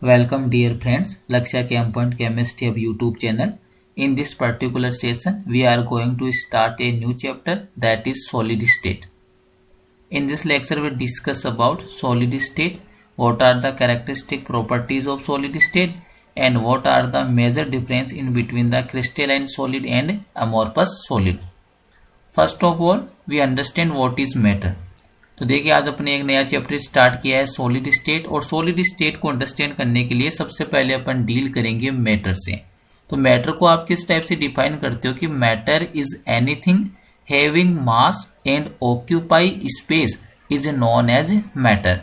Welcome dear friends, Lakshya Camp Point Chemistry of YouTube channel. In this particular session, we are going to start a new chapter that is solid state. In this lecture, we discuss about solid state, what are the characteristic properties of solid state and what are the major difference in between the crystalline solid and amorphous solid. First of all, we understand what is matter. तो देखिए आज अपने एक नया chapter start किया है solid state, और solid state को अंडरस्टैंड करने के लिए सबसे पहले अपन डील करेंगे मैटर से। तो मैटर को आप किस टाइप से डिफाइन करते हो कि matter is anything having mass and occupy space is known as matter.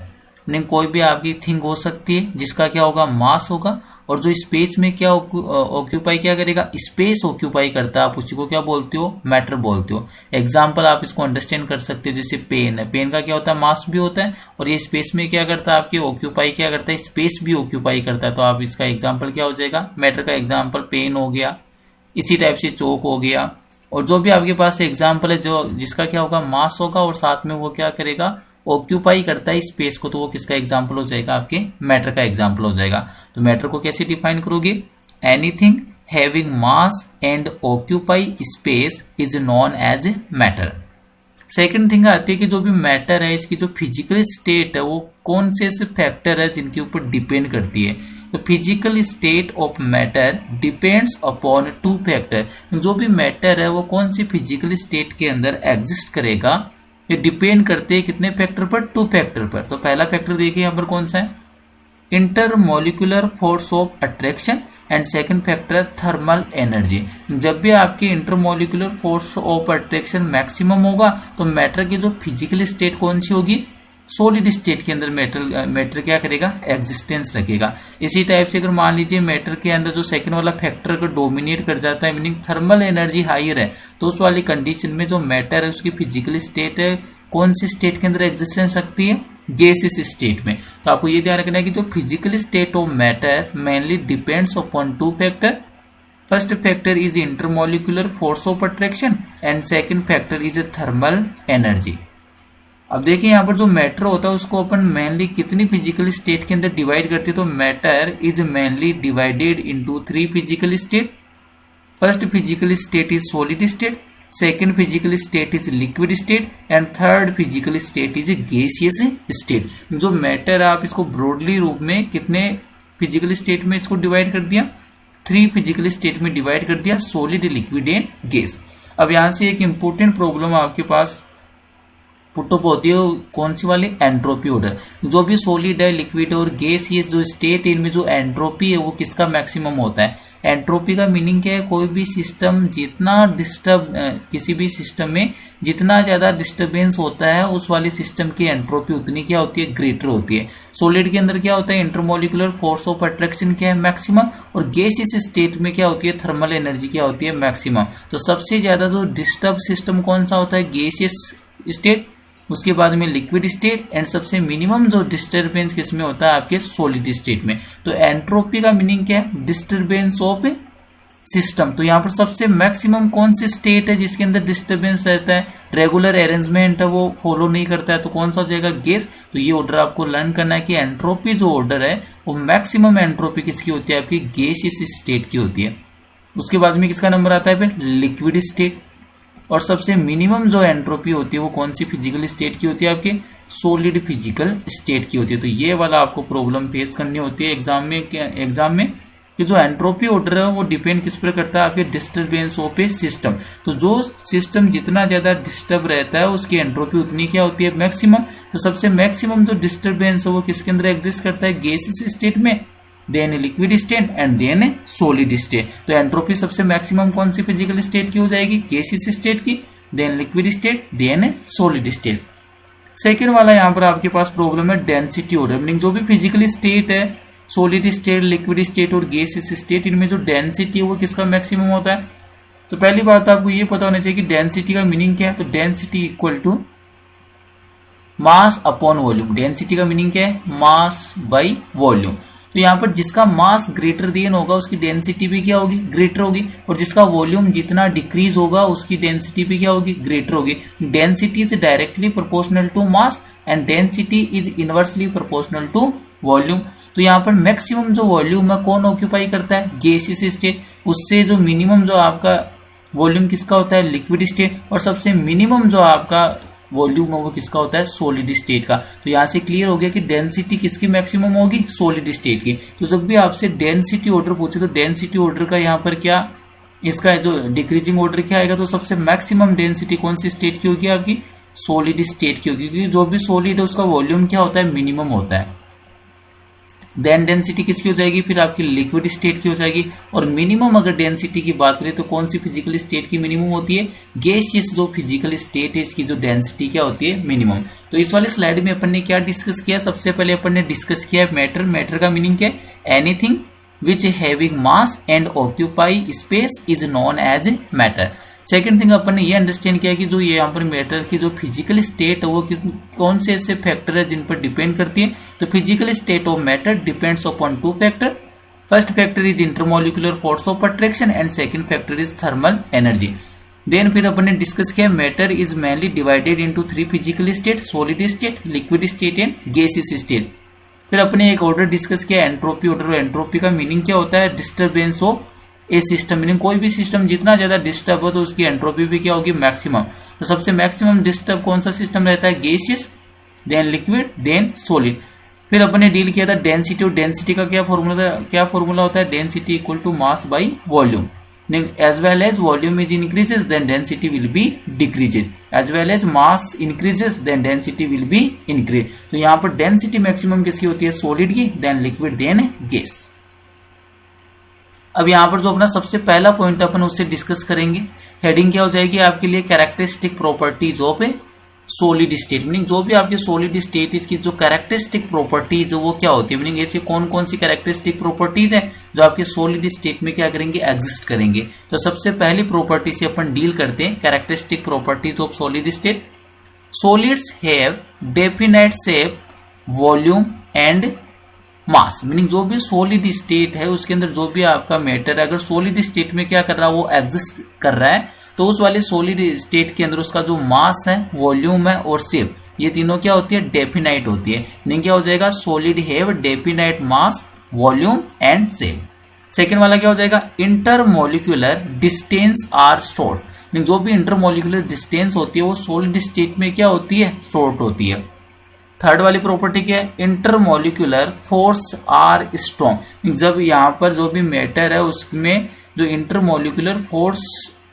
कोई भी आपकी थिंग हो सकती है जिसका क्या होगा, मास होगा, और जो स्पेस में क्या ऑक्यूपाई क्या करेगा, स्पेस ऑक्यूपाई करता है, आप उसी को क्या बोलते हो, मैटर बोलते हो। एग्जाम्पल आप इसको अंडरस्टैंड कर सकते हो, जैसे पेन है, पेन का क्या होता है, मास भी होता है और ये स्पेस में क्या करता है, आपके ऑक्यूपाई क्या करता है, स्पेस भी ऑक्यूपाई करता है। तो आप इसका एग्जाम्पल क्या हो जाएगा, मैटर का एग्जाम्पल पेन हो गया, इसी टाइप से चौक हो गया, और जो भी आपके पास एग्जाम्पल है जो जिसका क्या होगा, मास होगा और साथ में वो क्या करेगा, ऑक्यूपाई करता है स्पेस को, तो वो किसका एग्जाम्पल हो जाएगा, आपके मैटर का एग्जाम्पल हो जाएगा। तो मैटर को कैसे डिफाइन करोगे, anything having mass and occupy space is known as matter. Second thing आती है कि जो भी मैटर है इसकी जो फिजिकल स्टेट है वो कौन से ऐसे फैक्टर है जिनके ऊपर डिपेंड करती है। तो physical state of matter depends upon two factor. जो भी मैटर है वो कौन सी फिजिकल स्टेट के अंदर एग्जिस्ट करेगा, ये डिपेंड करते हैं कितने फैक्टर पर, टू फैक्टर पर। तो पहला फैक्टर देखिए यहाँ पर कौन सा है, intermolecular force of attraction, and second factor thermal energy. जब भी आपकी intermolecular force of attraction maximum होगा तो मैटर की जो फिजिकल स्टेट कौन सी होगी, सॉलिड स्टेट के अंदर मैटर क्या करेगा, एग्जिस्टेंस रखेगा। इसी टाइप से अगर मान लीजिए मैटर के अंदर जो सेकंड वाला फैक्टर अगर डोमिनेट कर जाता है, मीनिंग थर्मल एनर्जी हायर है, तो उस वाली कंडीशन में जो मैटर है उसकी फिजिकल स्टेट है कौन सी स्टेट के अंदर एग्जिस्टेंस रखती है, गैसियस स्टेट में। तो आपको ये ध्यान रखना है कि जो physical state of matter mainly depends upon two factor. First factor is intermolecular force of attraction and second factor is thermal energy. अब देखिए यहाँ पर जो मैटर होता है उसको अपन मेनली कितनी फिजिकल स्टेट के अंदर डिवाइड करते हैं, तो matter is mainly divided into three physical state. First physical state is solid state, second physical state is liquid state, and third physical state is gaseous state. जो matter है आप इसको broadly रूप में कितने फिजिकल स्टेट में इसको divide कर दिया, थ्री फिजिकल स्टेट में डिवाइड कर दिया, सॉलिड, लिक्विड एंड गैस। अब यहां से एक इंपॉर्टेंट प्रॉब्लम आपके पास पुटअप होती है, कौन सी वाली, एंट्रोपी ऑर्डर। जो भी सॉलिड है, लिक्विड और गैस, ये जो स्टेट है इनमें जो एंट्रोपी है वो किसका मैक्सिमम होता है। एंट्रोपी का मीनिंग क्या है, कोई भी सिस्टम जितना डिस्टर्ब, किसी भी सिस्टम में जितना ज्यादा डिस्टर्बेंस होता है उस वाली सिस्टम की एंट्रोपी उतनी क्या होती है, ग्रेटर होती है। सॉलिड के अंदर क्या होता है, इंटरमोलिकुलर फोर्स ऑफ अट्रैक्शन क्या है, मैक्सिमम, और गैसियस स्टेट में क्या होती है, थर्मल एनर्जी क्या होती है, मैक्सिमम। तो सबसे ज्यादा जो डिस्टर्ब सिस्टम कौन सा होता है, गैसियस स्टेट, उसके बाद में लिक्विड स्टेट, एंड सबसे मिनिमम जो डिस्टर्बेंस किसमें होता है, आपके सॉलिड स्टेट में। तो एंट्रोपी का मीनिंग क्या है, डिस्टर्बेंस ऑफ सिस्टम। तो यहाँ पर सबसे मैक्सिमम कौन सी स्टेट है जिसके अंदर डिस्टर्बेंस रहता है, रेगुलर अरेंजमेंट है वो फॉलो नहीं करता है, तो कौन सा हो जाएगा, गैस। तो ये ऑर्डर आपको लर्न करना है कि एंट्रोपी जो ऑर्डर है वो मैक्सिमम एंट्रोपी किसकी होती है, आपकी गैसियस स्टेट की होती है। उसके बाद में किसका नंबर आता है फिर, लिक्विड स्टेट, और सबसे मिनिमम जो एंट्रोपी होती है वो कौन सी फिजिकल स्टेट की होती है, आपकी सॉलिड फिजिकल स्टेट की होती है। तो ये वाला आपको प्रॉब्लम फेस करनी होती है एग्जाम में कि जो एंट्रोपी ऑर्डर है वो डिपेंड किस पर करता है, आपके डिस्टर्बेंस ऑफ ए सिस्टम। तो जो सिस्टम जितना ज्यादा डिस्टर्ब रहता है उसकी एंट्रोपी उतनी क्या होती है, मैक्सिमम। तो सबसे मैक्सिमम जो डिस्टर्बेंस है वो किसके अंदर एग्जिस्ट करता है, गैसियस स्टेट में, then liquid state and then solid state. तो एंट्रोपी सबसे मैक्सिमम कौन सी फिजिकल स्टेट की हो जाएगी, गैसियस स्टेट की, then liquid state, then solid state. Second वाला यहाँ पर आपके पास प्रॉब्लम है डेंसिटी ऑर्डर, मीनिंग जो भी फिजिकल स्टेट है, सॉलिड स्टेट, लिक्विड स्टेट और गैसियस स्टेट, इनमें जो डेंसिटी है वो किसका मैक्सिमम होता है। तो पहली बात आपको ये पता होना चाहिए कि डेंसिटी का मीनिंग क्या है। तो density equal to mass upon volume. Density का मीनिंग क्या है, मास बाई वॉल्यूम। तो यहाँ पर जिसका मास ग्रेटर देन होगा उसकी डेंसिटी भी क्या होगी, ग्रेटर होगी, और जिसका वॉल्यूम जितना डिक्रीज होगा उसकी डेंसिटी भी क्या होगी, ग्रेटर होगी। Density is directly proportional to mass and density is inversely proportional to volume. तो यहाँ पर मैक्सिमम जो वॉल्यूम है कौन ऑक्यूपाई करता है, गैसियस स्टेट। उससे जो मिनिमम जो आपका वॉल्यूम किसका होता है, लिक्विड स्टेट। और सबसे मिनिमम जो आपका वॉल्यूम है वो किसका होता है, सॉलिड स्टेट का। तो यहाँ से क्लियर हो गया कि डेंसिटी किसकी मैक्सिमम होगी, सॉलिड स्टेट की। तो जब भी आपसे डेंसिटी ऑर्डर पूछे तो डेंसिटी ऑर्डर का यहाँ पर क्या, इसका जो डिक्रीजिंग ऑर्डर क्या आएगा, तो सबसे मैक्सिमम डेंसिटी कौन सी स्टेट की होगी, आपकी सॉलिड स्टेट की होगी, क्योंकि जो भी सॉलिड है उसका वॉल्यूम क्या होता है, मिनिमम होता है। देन डेंसिटी किसकी हो जाएगी, फिर आपकी लिक्विड स्टेट की हो जाएगी। और मिनिमम अगर डेंसिटी की बात करें तो कौन सी फिजिकल स्टेट की मिनिमम होती है, गैसियस जो फिजिकल स्टेट है इसकी जो डेंसिटी क्या होती है, मिनिमम। तो इस वाले स्लाइड में अपन ने क्या डिस्कस किया, सबसे पहले अपन ने डिस्कस किया है मैटर। मैटर का मीनिंग क्या है, anything which having mass and occupy space is known as matter. Second thing अपन ने ये अंडरस्टैंड किया कि जो ये यहाँ पर मैटर की जो फिजिकल स्टेट है वो कौन से ऐसे फैक्टर है जिन पर डिपेंड करती है। तो physical state of matter depends upon two factor. First factor is intermolecular force of attraction and second factor is thermal energy. Then फिर अपन ने डिस्कस किया matter is mainly divided into three physical state, solid state, liquid state and gaseous state. फिर अपने एक order discuss किया entropy order. Entropy का meaning क्या होता है, disturbance of a system, meaning कोई भी सिस्टम जितना ज्यादा डिस्टर्ब हो तो उसकी एंट्रोपी भी क्या होगी, मैक्सिमम। तो सबसे मैक्सिमम डिस्टर्ब कौन सा सिस्टम रहता है, gaseous, then liquid, then solid. फिर अपन ने डील किया था डेंसिटी। और डेंसिटी का क्या फॉर्मूला होता है, density equal to mass by volume. As well as volume is increases then density will be decreases, as well as mass increases then density will be increase. तो यहाँ पर डेंसिटी मैक्सिमम किसकी होती है, सॉलिड की, then liquid, then gas. अब यहाँ पर जो अपना सबसे पहला पॉइंट अपन उससे डिस्कस करेंगे, हेडिंग क्या हो जाएगी आपके लिए, characteristic properties of A solid state. Meaning जो भी आपकी सॉलिड स्टेट इसकी जो कैरेक्टरिस्टिक प्रॉपर्टीज है वो क्या होती है, मीनिंग ऐसी कौन कौन सी कैरेक्टरिस्टिक प्रॉपर्टीज है जो आपके सॉलिड स्टेट में क्या करेंगे, एग्जिस्ट करेंगे। तो सबसे पहली प्रॉपर्टी से अपन डील करते हैं, characteristic properties of solid state. Solids have definite shape, volume and mass. Meaning जो भी सॉलिड स्टेट है उसके अंदर जो भी आपका मैटर है अगर सॉलिड स्टेट में क्या कर रहा है, वो एग्जिस्ट कर रहा है, तो उस वाले सॉलिड स्टेट के अंदर उसका जो मास है, वॉल्यूम है और शेप, ये तीनों क्या होती है, डेफिनाइट होती है। मीनिंग क्या हो जाएगा, solid have definite mass, volume and shape. Second वाला क्या हो जाएगा, intermolecular distance are stored. Meaning जो भी इंटरमोलिकुलर डिस्टेंस होती है वो सॉलिड स्टेट में क्या होती है, स्टोर्ड होती है। थर्ड वाली प्रॉपर्टी क्या है, इंटरमोलिकुलर फोर्स आर स्ट्रॉन्ग। जब यहाँ पर जो भी मैटर है उसमें जो इंटरमोलिकुलर फोर्स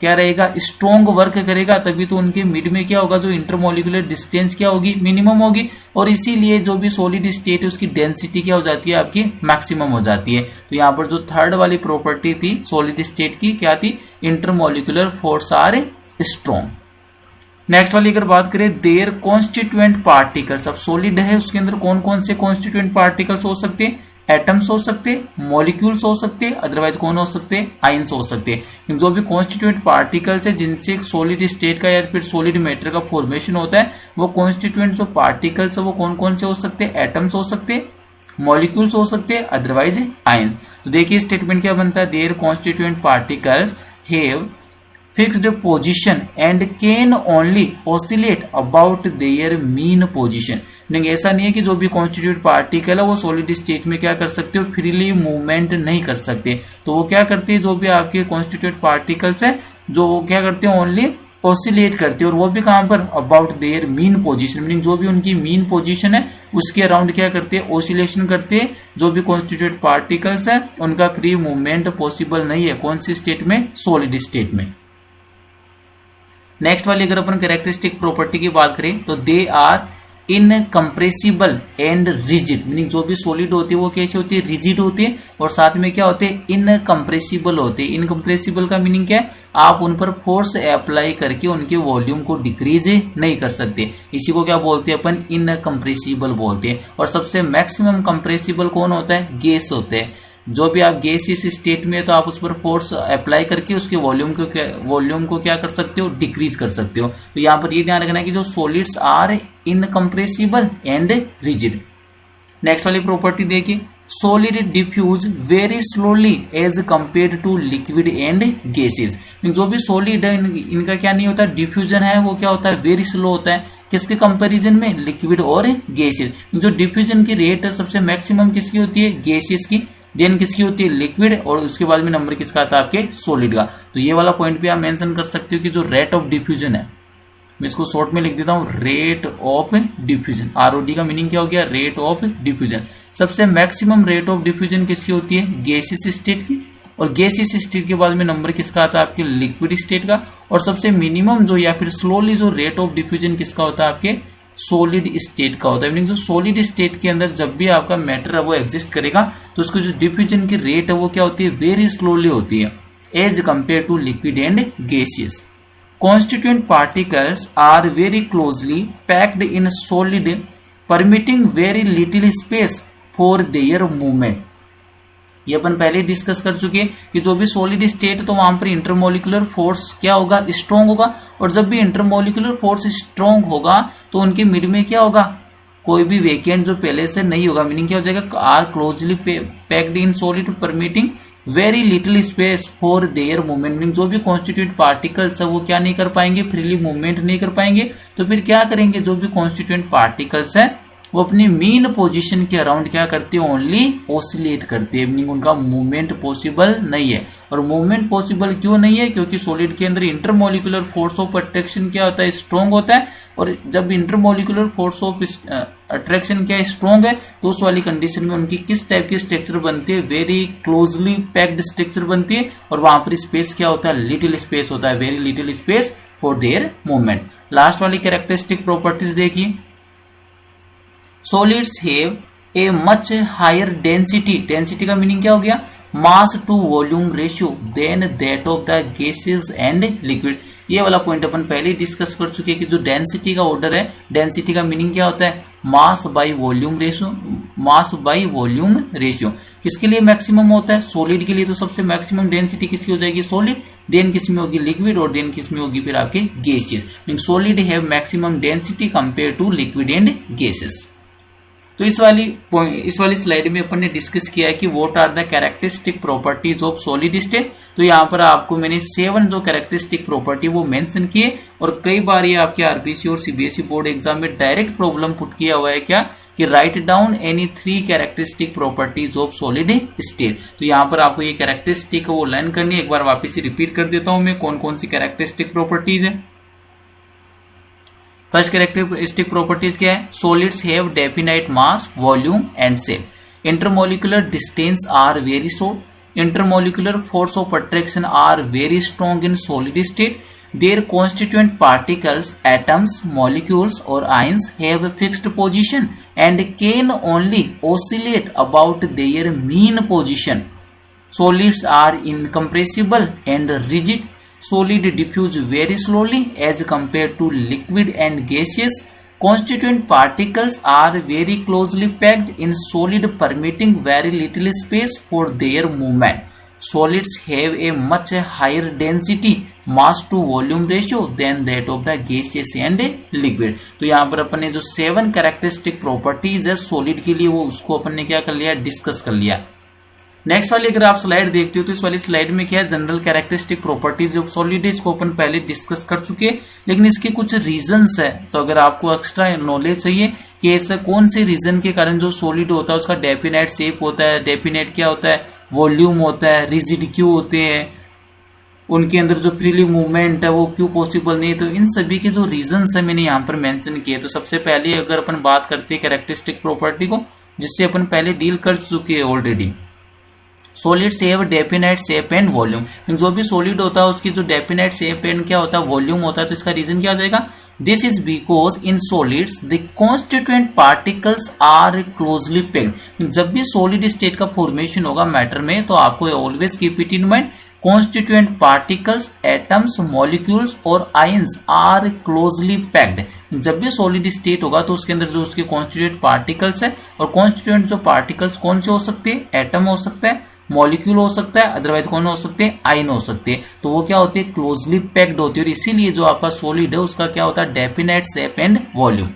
क्या रहेगा, स्ट्रॉन्ग वर्क करेगा, तभी तो उनके मिड में क्या होगा, जो इंटरमोलिकुलर डिस्टेंस क्या होगी, मिनिमम होगी। और इसीलिए जो भी सॉलिड स्टेट है उसकी डेंसिटी क्या हो जाती है, आपकी मैक्सिमम हो जाती है। तो यहाँ पर जो थर्ड वाली प्रॉपर्टी थी सॉलिड स्टेट की क्या थी, intermolecular force are strong. Next वाली अगर बात करें, देयर कॉन्स्टिट्यूएंट पार्टिकल्स। अब सॉलिड है उसके अंदर कौन कौन से कॉन्स्टिट्यूएंट पार्टिकल्स हो सकते हैं, एटम्स हो सकते हैं, मॉलिक्यूल्स हो सकते हैं, अदरवाइज कौन हो सकते हैं, आयंस हो सकते हैं। जो भी कॉन्स्टिट्यूएंट पार्टिकल्स है जिनसे सॉलिड स्टेट का या फिर सॉलिड मैटर का फॉर्मेशन होता है, वो कॉन्स्टिट्यूएंट जो पार्टिकल्स है वो कौन कौन से हो सकते हैं, एटम्स हो सकते हैं, मॉलिक्यूल्स हो सकते हैं, अदरवाइज आयंस। तो देखिए स्टेटमेंट क्या बनता है, their constituent particles have fixed position and can only oscillate about their mean position. नहीं, ऐसा नहीं है कि जो भी कॉन्स्टिट्यूट पार्टिकल है वो सॉलिड स्टेट में क्या कर सकते हो, फ्रीली मूवमेंट नहीं कर सकते। तो वो क्या करते हैं, जो भी आपके कॉन्स्टिट्यूट पार्टिकल्स है जो वो क्या करते हैं, ओनली ऑसिलेट करते हैं। और वो भी कहां पर, about their mean position. Meaning जो भी उनकी मीन पोजीशन है उसके अराउंड क्या करते हैं, ऑसिलेशन करते हैं। जो भी कॉन्स्टिट्यूट पार्टिकल्स है उनका फ्री मूवमेंट पॉसिबल नहीं है, कौन सी स्टेट में, सॉलिड स्टेट में। नेक्स्ट वाली अगर अपन कैरेक्टरिस्टिक प्रॉपर्टी की बात करें तो they are incompressible and rigid. Meaning जो भी सॉलिड होती है वो कैसी होती है, रिजिड होती है, और साथ में क्या होते हैं, इनकम्प्रेसिबल होते हैं। इनकम्प्रेसिबल का मीनिंग क्या है, आप उन पर फोर्स अप्लाई करके उनके वॉल्यूम को डिक्रीज नहीं कर सकते। इसी को क्या बोलते हैं अपन, इनकम्प्रेसिबल बोलते हैं। और सबसे मैक्सिमम कंप्रेसिबल कौन होता है, गैस होते हैं। जो भी आप गैस इस स्टेट में है तो आप उस पर फोर्स अप्लाई करके उसके वॉल्यूम को क्या कर सकते हो, डिक्रीज कर सकते हो। तो यहाँ पर ये ध्यान रखना है कि जो solids are incompressible and rigid. Next वाली प्रॉपर्टी देखिए, solid diffuse very slowly as compare to liquid and gases. जो भी सॉलिड है इनका क्या नहीं होता, डिफ्यूजन है वो क्या होता है, वेरी स्लो होता है किसके कंपैरिजन में, लिक्विड और गैसियस। जो डिफ्यूजन की रेट है सबसे मैक्सिमम किसकी होती है, गैसियस की, देन किसकी होती है, लिक्विड, और उसके बाद में नंबर किसका आता है, आपके सॉलिड का। तो ये वाला पॉइंट भी आप मेंशन कर सकते हो कि जो रेट ऑफ डिफ्यूजन है, मैं इसको शॉर्ट में लिख देता हूं, रेट ऑफ डिफ्यूजन। आरओडी का मीनिंग क्या हो गया, रेट ऑफ डिफ्यूजन। सबसे मैक्सिमम रेट ऑफ डिफ्यूजन किसकी होती है, गैसियस स्टेट की, और गैसियस स्टेट के बाद में नंबर किसका आता है, आपके लिक्विड स्टेट का। और सबसे मिनिमम जो या फिर स्लोली जो रेट ऑफ डिफ्यूजन किसका होता है, आपके सॉलिड स्टेट का होता है। मीनिंग जो सॉलिड स्टेट के अंदर जब भी आपका मैटर है वो एग्जिस्ट करेगा तो उसको जो डिफ्यूजन की रेट है वो क्या होती है, वेरी स्लोली होती है as compare to liquid and gaseous. Constituent particles are very closely packed in solid, permitting very little space for their movement. ये अपन पहले डिस्कस कर चुके हैं कि जो भी सॉलिड स्टेट तो वहां पर इंटरमोलिकुलर फोर्स क्या होगा, स्ट्रॉन्ग होगा, और जब भी इंटरमोलिकुलर फोर्स स्ट्रॉन्ग होगा तो उनके मिड में क्या होगा, कोई भी वेकेंट जो पहले से नहीं होगा। मीनिंग क्या हो जाएगा, are closely packed in solid permitting very little space for their movement. जो भी कॉन्स्टिट्यूट पार्टिकल्स है वो क्या नहीं कर पाएंगे, फ्रीली मूवमेंट नहीं कर पाएंगे। तो फिर क्या करेंगे, जो भी कॉन्स्टिट्यूट पार्टिकल्स है वो अपनी मीन पोजीशन के अराउंड क्या करते हैं, ओनली ऑसिलेट करते हैं। मीनिंग उनका मूवमेंट पॉसिबल नहीं है। और मूवमेंट पॉसिबल क्यों नहीं है, क्योंकि सॉलिड के अंदर इंटरमोलिकुलर फोर्स ऑफ अट्रैक्शन क्या होता है, स्ट्रॉन्ग होता है। और जब इंटरमोलिकुलर फोर्स ऑफ अट्रैक्शन क्या स्ट्रॉन्ग है तो उस वाली कंडीशन में उनकी किस टाइप की स्ट्रक्चर बनती है, वेरी क्लोजली पैक्ड स्ट्रक्चर बनती है। और वहां पर स्पेस क्या होता है, लिटिल स्पेस होता है, very little space for their movement. Last वाली कैरेक्टरिस्टिक प्रॉपर्टीज देखिए, solids have a much higher density. Density का मीनिंग क्या हो गया, mass to volume ratio than that of the gases and liquid. ये वाला पॉइंट अपन पहले ही डिस्कस कर चुके हैं कि जो डेंसिटी का ऑर्डर है, डेंसिटी का मीनिंग क्या होता है, mass by volume ratio. Mass by volume ratio किसके लिए मैक्सिमम होता है, सॉलिड के लिए। तो सबसे मैक्सिमम डेंसिटी किसकी हो जाएगी, सॉलिड, देन किसमें होगी, लिक्विड, और देन किसमें होगी फिर आपके gases. Mean solid have maximum density compare to liquid and gases. तो इस वाली स्लाइड में अपन ने डिस्कस किया है कि what are the characteristic properties of solid state. तो यहाँ पर आपको मैंने 7 जो कैरेक्टरिस्टिक प्रॉपर्टी वो मेंशन किए, और कई बार ये आपके आरबीसी और सीबीएसई बोर्ड एग्जाम में डायरेक्ट प्रॉब्लम पुट किया हुआ है क्या, कि write down any 3 characteristic properties of solid state. तो यहाँ पर आपको ये कैरेक्टरिस्टिक वो लर्न करनी है। एक बार वापिस से रिपीट कर देता हूं मैं कौन कौन सी कैरेक्टरिस्टिक प्रॉपर्टीज है। फर्स्ट कैरेक्टरिस्टिक प्रॉपर्टीज क्या है, solids have definite mass, volume and shape. Intermolecular distance are very short. Intermolecular force of attraction are very strong in solid state. Their constituent particles, atoms, molecules और ions have fixed position and can only oscillate about their mean position. Solids are incompressible and rigid. Solid diffuse very slowly as compared to liquid and gaseous. Constituent particles are very closely packed in solid, permitting very little space for their movement. Solids have a much higher density, mass to volume ratio than that of the gaseous and liquid. तो यहाँ पर अपन ने जो 7 characteristic properties है solid के लिए वो उसको अपन ने क्या कर लिया, डिस्कस कर लिया। नेक्स्ट वाली अगर आप स्लाइड देखते हो तो इस वाली स्लाइड में क्या है, general characteristic properties of solid है, इसको अपन पहले डिस्कस कर चुके हैं, लेकिन इसके कुछ रीजंस है। तो अगर आपको एक्स्ट्रा नॉलेज चाहिए कि ऐसा कौन से रीजन के कारण जो सॉलिड होता है उसका डेफिनेट शेप होता है, डेफिनेट क्या होता है, वॉल्यूम होता है, रिजिड क्यों होते हैं, उनके अंदर जो फ्रीली मूवमेंट है वो क्यों पॉसिबल नहीं है, तो इन सभी के जो रीजंस है मैंने यहाँ पर मेंशन किए। तो सबसे पहले अगर अपन बात करते हैं कैरेक्टरिस्टिक प्रॉपर्टी को, जिससे अपन पहले डील कर चुके हैं already, solids have definite shape and volume. जो भी सॉलिड होता है उसकी जो डेफिनेट शेप एंड क्या होता है, वॉल्यूम होता है। तो इसका रीजन क्या हो जाएगा, this is because in solids the constituent particles are closely packed. जब भी सॉलिड स्टेट का फॉर्मेशन होगा मैटर में, तो आपको always keep it in mind, constituent particles, atoms, molecules और आयंस आर क्लोजली पैक्ड। जब भी सॉलिड स्टेट होगा तो उसके अंदर जो उसके कॉन्स्टिट्यूएंट पार्टिकल्स है, और कॉन्स्टिट्यूएंट जो पार्टिकल्स कौन से हो सकते हैं, एटम हो सकता है, मॉलिक्यूल हो सकता है, अदरवाइज कौन हो सकते हैं, आयन हो सकते हैं। तो वो क्या होते हैं, क्लोजली पैक्ड होती है, और इसीलिए जो आपका सॉलिड है उसका क्या होता है, definite shape and volume.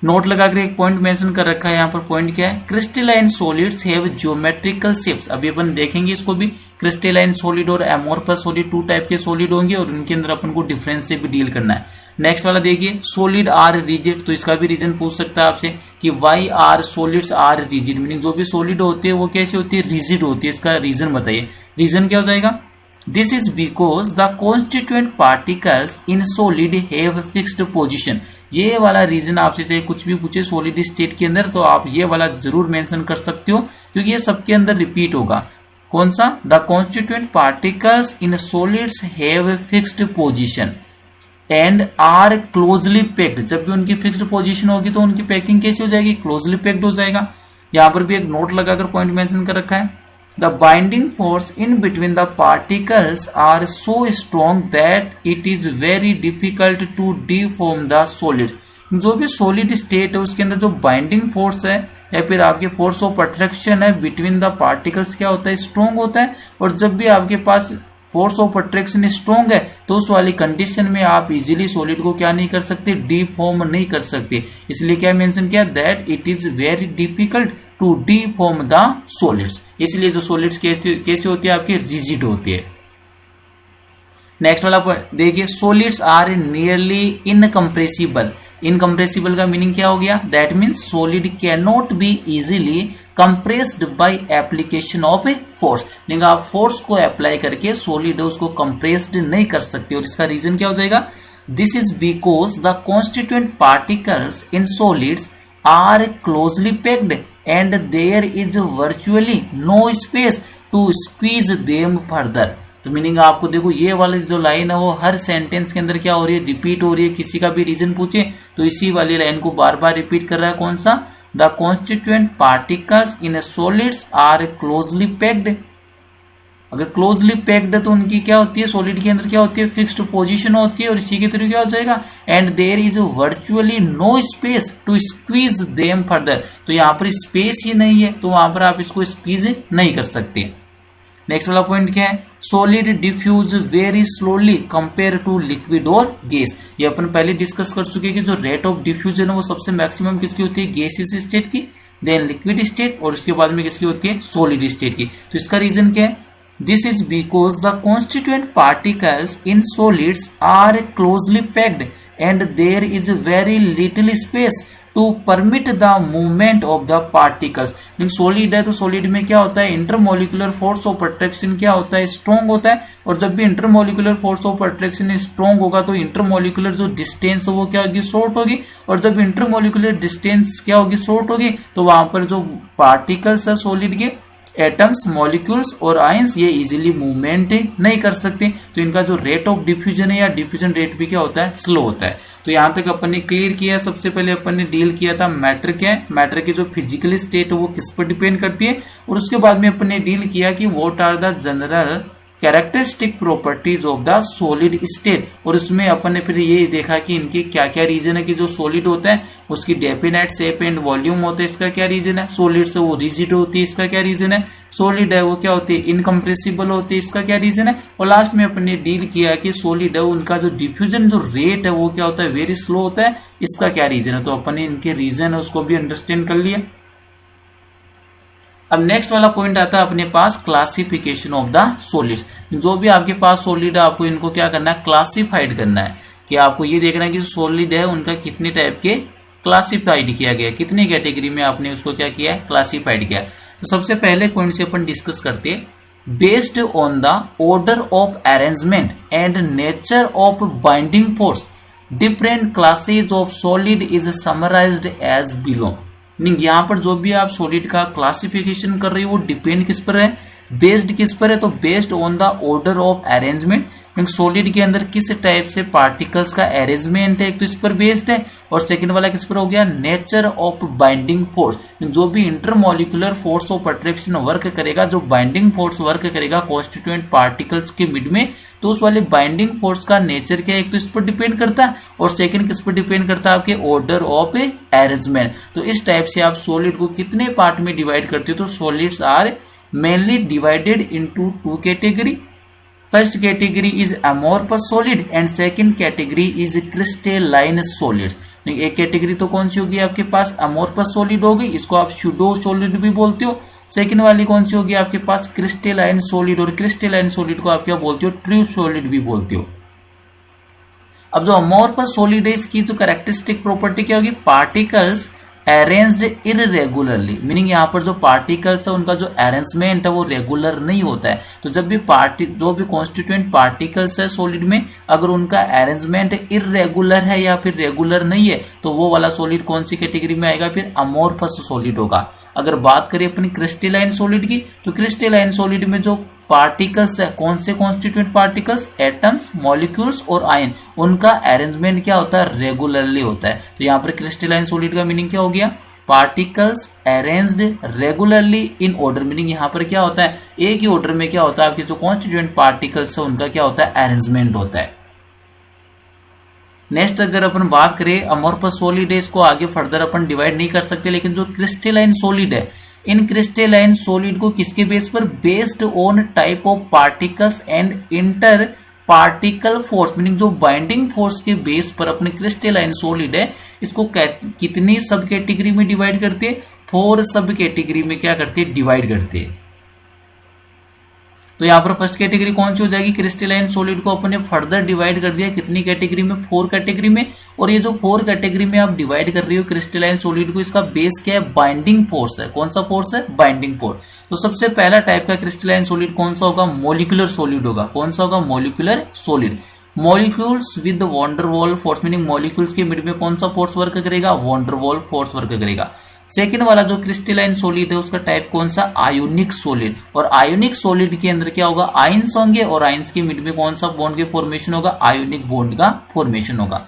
Note लगाकर एक पॉइंट मेंशन कर रखा है यहाँ पर, पॉइंट क्या है, crystalline solids have geometrical shapes. अभी अपन देखेंगे इसको भी, क्रिस्टेलाइन सॉलिड और एमोर्फस सॉलिड, टू टाइप के सॉलिड होंगे और उनके अंदर अपन को डिफरेंस से भी डील करना है। नेक्स्ट वाला देखिए, सॉलिड आर रिजिड, तो इसका भी रीजन पूछ सकता है आपसे कि why are solids are rigid, meaning जो भी सॉलिड होती है वो कैसे होती है, रिजिड होती है। इसका रीजन बताइए। रीजन क्या हो जाएगा, this is because the constituent particles in solid have fixed position. ये वाला रीजन आपसे चाहे कुछ भी पूछे सॉलिड स्टेट के अंदर तो आप ये वाला जरूर मेंशन कर सकते हो, क्योंकि ये सबके अंदर रिपीट होगा। कौन सा, the constituent particles in solids have fixed position and are closely packed. जब भी उनकी फिक्स्ड पोजीशन होगी तो उनकी पैकिंग कैसी हो जाएगी, क्लोजली पैक्ड हो जाएगा। यहां पर भी एक नोट लगाकर पॉइंट मेंशन कर रखा है, the binding force in between the particles are so strong that it is very difficult to deform the solid. जो भी सॉलिड स्टेट है उसके अंदर जो बाइंडिंग फोर्स है या फिर आपके फोर्स ऑफ अट्रैक्शन है बिटवीन द पार्टिकल्स क्या होता है, स्ट्रॉन्ग होता है। और जब भी आपके पास फोर्स ऑफ अट्रैक्शन स्ट्रॉन्ग है तो उस वाली कंडीशन में आप इजीली सॉलिड को क्या नहीं कर सकते, डीफॉर्म नहीं कर सकते। इसलिए क्या मेंशन किया, that it is very difficult to deform the solids. इसलिए जो सॉलिड्स कैसे होती है, आपकी रिजिड होती है। नेक्स्ट वाला देखिए, solids are nearly incompressible. Incompressible का मीनिंग क्या हो गया, that means solid can not be easily compressed by application of a force. लेकिन आप फोर्स को अप्लाई करके सॉलिड उसको कंप्रेस्ड नहीं कर सकते। और इसका रीजन क्या हो जाएगा, this is because the constituent particles in solids are closely packed and there is virtually no space to squeeze them further. तो मीनिंग आपको देखो ये वाली जो लाइन है वो हर सेंटेंस के अंदर क्या हो रही है, रिपीट हो रही है। किसी का भी रीजन पूछे तो इसी वाली लाइन को बार बार रिपीट कर रहा है। कौन सा, the constituent particles in solids are closely packed. अगर क्लोजली पैक्ड है तो उनकी क्या होती है, सॉलिड के अंदर क्या होती है, फिक्स्ड पोजीशन होती है। और इसी के थ्रू क्या हो जाएगा, and there is virtually no space to squeeze them further. तो यहाँ पर स्पेस ही नहीं है तो वहां पर आप इसको स्क्वीज नहीं कर सकते। नेक्स्ट वाला पॉइंट क्या है, solid diffuse very slowly compare to liquid और गैस। ये अपन पहले डिस्कस कर चुके हैं कि जो रेट ऑफ डिफ्यूजन है वो सबसे मैक्सिमम किसकी होती है, गैसियस स्टेट की, देन लिक्विड स्टेट और उसके बाद में किसकी होती है, सॉलिड स्टेट की। तो इसका रीजन क्या है, this is because the constituent particles in solids are closely packed and there is very little space to permit the movement of the particles. लेकिन सॉलिड है तो सॉलिड में क्या होता है, इंटरमोलिकुलर फोर्स ऑफ अट्रैक्शन क्या होता है, स्ट्रॉन्ग होता है। और जब भी intermolecular force of attraction strong होगा तो इंटरमोलिकुलर जो डिस्टेंस है वो क्या होगी, शॉर्ट होगी। और जब इंटरमोलिकुलर डिस्टेंस क्या होगी, शॉर्ट होगी, तो वहां पर जो पार्टिकल्स है सॉलिड के, एटम्स, मॉलिक्यूल्स और आयंस, ये इजीली मूवमेंट नहीं कर सकते। तो इनका जो रेट ऑफ डिफ्यूजन है या डिफ्यूजन रेट भी क्या होता है, स्लो होता है। तो यहां तक अपन ने क्लियर किया। सबसे पहले अपन ने डील किया था मैटर क्या है, मैटर की जो फिजिकल स्टेट है वो किस पर डिपेंड करती है। और उसके बाद में अपन ने डील किया कि what are the general characteristic properties of the solid state. और उसमें अपन ने फिर ये देखा कि इनके क्या क्या रीजन है, कि जो सॉलिड होता है उसकी डेफिनेट शेप एंड वॉल्यूम होता है, इसका क्या रीजन है, सॉलिड से वो रिजिड होती है, इसका क्या रीजन है, सॉलिड है वो क्या होती है, इनकम्प्रेसिबल होती है, इसका क्या रीजन है। और लास्ट में अपन ने डील किया कि सॉलिड है उनका जो डिफ्यूजन जो रेट है वो क्या होता है, वेरी स्लो होता है, इसका क्या रीजन है। तो अपन ने इनके रीजन है उसको भी अंडरस्टैंड कर लिया। अब नेक्स्ट वाला पॉइंट आता है अपने पास क्लासिफिकेशन ऑफ द सॉलिड्स। जो भी आपके पास सॉलिड है आपको इनको क्या करना है, क्लासिफाइड करना है। कि आपको ये देखना है कि सॉलिड है उनका कितने टाइप के क्लासिफाइड किया गया, कितनी कैटेगरी में आपने उसको क्या किया है, क्लासिफाइड किया। तो सबसे पहले पॉइंट से अपन डिस्कस करते हैं, based on the order of arrangement and nature of binding force different classes of solid is summarized as below. यहाँ पर जो भी आप सॉलिड का क्लासिफिकेशन कर रहे हो वो डिपेंड किस पर है, बेस्ड किस पर है, तो based on the order of arrangement. Solid के अंदर किस टाइप से पार्टिकल्स का अरेंजमेंट है, एक तो इस पर बेस्ड है। और सेकंड वाला किस पर हो गया, नेचर ऑफ बाइंडिंग फोर्स। जो भी intermolecular force of attraction work करेगा, जो बाइंडिंग फोर्स वर्क करेगा कॉन्स्टिट्यूएंट पार्टिकल्स के मिड में, तो उस वाले बाइंडिंग फोर्स का नेचर क्या है, एक तो इस पर डिपेंड करता है और सेकंड किस पर डिपेंड करता है, आपके ऑर्डर ऑफ अरेंजमेंट। तो इस टाइप से आप सॉलिड को कितने पार्ट में डिवाइड करते हो, तो solids are mainly divided into two category. First category is amorphous solid and second category is crystalline solids. एक कैटेगरी तो कौन सी होगी आपके पास, अमोर्फस सॉलिड होगी, इसको आप स्यूडो सॉलिड भी बोलते हो। सेकंड वाली कौन सी होगी आपके पास क्रिस्टलाइन सॉलिड, और क्रिस्टलाइन सॉलिड को आप क्या बोलते हो ट्रू सॉलिड भी बोलते हो। अब जो अमोर्फस सॉलिड है इसकी जो कैरेक्टरिस्टिक प्रॉपर्टी क्या होगी, पार्टिकल्स अरेंज्ड इररेगुलरली, मीनिंग यहाँ पर जो पार्टिकल्स है उनका जो अरेंजमेंट है वो रेगुलर नहीं होता है। तो जब भी जो भी कॉन्स्टिट्यूएंट पार्टिकल्स है सॉलिड में अगर उनका अरेंजमेंट इररेगुलर है या फिर रेगुलर नहीं है तो वो वाला सॉलिड कौन सी कैटेगरी में आएगा, फिर अमोर्फस सॉलिड होगा। अगर बात करें अपनी क्रिस्टलाइन सॉलिड की, तो क्रिस्टलाइन सॉलिड में जो पार्टिकल्स है कौन से कॉन्स्टिट्यूएंट पार्टिकल्स, एटम्स, मॉलिक्यूल्स और आयन, उनका अरेंजमेंट क्या होता है, रेगुलरली होता है। तो यहाँ पर क्रिस्टलाइन सॉलिड का मीनिंग क्या हो गया, particles arranged regularly in order, meaning यहाँ पर क्या होता है, एक ही ऑर्डर में क्या होता है आपके जो कॉन्स्टिट्यूएंट पार्टिकल्स है उनका क्या होता है, अरेंजमेंट होता है। नेक्स्ट अगर अपन बात करें अमोर्फस सॉलिड है, इसको आगे फर्दर अपन डिवाइड नहीं कर सकते, लेकिन जो क्रिस्टलाइन सॉलिड है, इन क्रिस्टलाइन सॉलिड को किसके बेस पर, based on type of particles and inter particle force, meaning जो बाइंडिंग फोर्स के बेस पर अपने क्रिस्टलाइन सॉलिड है इसको कितनी सब कैटेगरी में डिवाइड करते हैं, 4 सब कैटेगरी में क्या करते हैं, डिवाइड करते हैं। तो यहाँ पर फर्स्ट कैटेगरी कौन सी हो जाएगी, क्रिस्टलाइन सॉलिड को अपने फर्दर डिवाइड कर दिया कितनी कैटेगरी में, 4 कैटेगरी में। और ये जो 4 कैटेगरी में आप डिवाइड कर रही हो क्रिस्टलाइन सॉलिड को, इसका बेस क्या है, बाइंडिंग फोर्स है। कौन सा फोर्स है, बाइंडिंग फोर्स। तो सबसे पहला टाइप का क्रिस्टलाइन सॉलिड कौन सा होगा, मॉलिक्यूलर सॉलिड होगा। कौन सा होगा, molecular solid. Molecules with van der Waal force, meaning molecules के मिड में कौन सा फोर्स वर्क करेगा, वॉन्डर वॉल फोर्स वर्क करेगा। सेकेंड वाला जो क्रिस्टलाइन सॉलिड है उसका टाइप कौन सा, आयोनिक सॉलिड। और आयोनिक सॉलिड के अंदर क्या होगा, आयंस होंगे और आयंस के मिड में कौन सा बॉन्ड के फॉर्मेशन होगा, आयोनिक बॉन्ड का फॉर्मेशन होगा।